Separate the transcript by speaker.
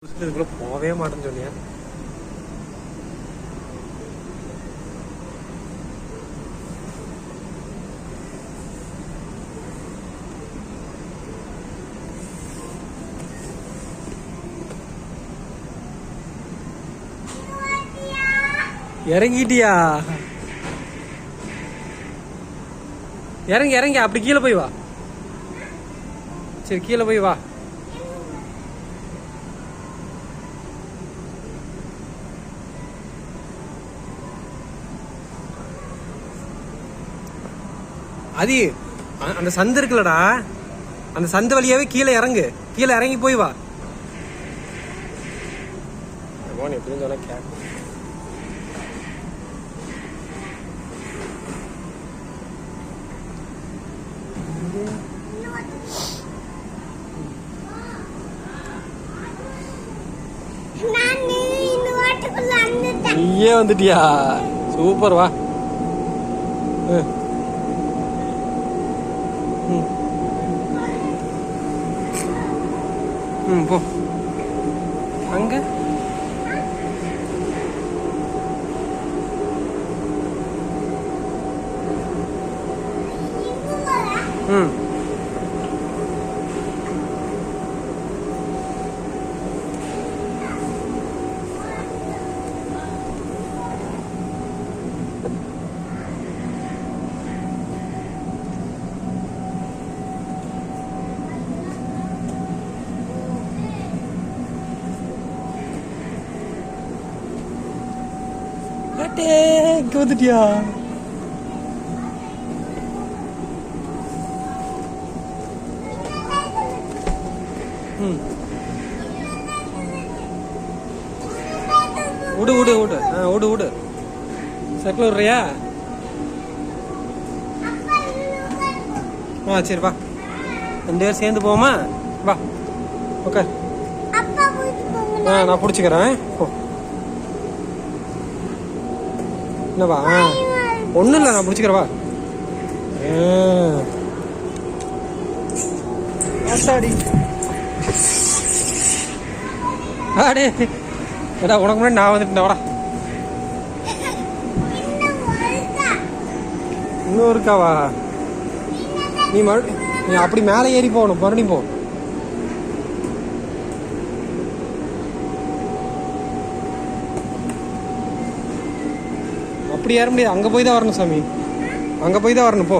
Speaker 1: இதுக்குள்ள போவே மாட்டேன்னு சொன்னியா? இறங்கிட்டியா? இறங்கி இறங்கி அப்படி கீழே போய் வா. சரி கீழே போய் வா. அது அந்த சந்து இருக்குல்லடா, அந்த சந்து வழியாவே கீழே இறங்கு. கீழே இறங்கி போய் வா. எப்படின்னு சொன்னா கேட்க. நீயே வந்துட்டியா? சூப்பர், வா. போ அங்க. இங்க வந்துட்டியா? விடு விடு விடு. விடு விடு. சைக்கிள் விடுறியா? சரி வா, 2 பேரும் சேர்ந்து போமா? வா ஓகே. நான் பிடிச்சிக்கிறேன். போ. என்னவா? ஒன்றும் இல்லை, நான் பிடிச்சிக்கிறவா. ஆடே ஏடா, உனக்கு முன்னாடி நான் வந்துட்டேன். வாடா. இன்னும் இருக்காவா? நீ நீ அப்படி மேலே ஏறி போகணும். மறுபடியும் போ. அப்படி ஏற முடியாது. அங்கே போய் தான் வரணும் சாமி. அங்கே போய் தான் வரணும். போ.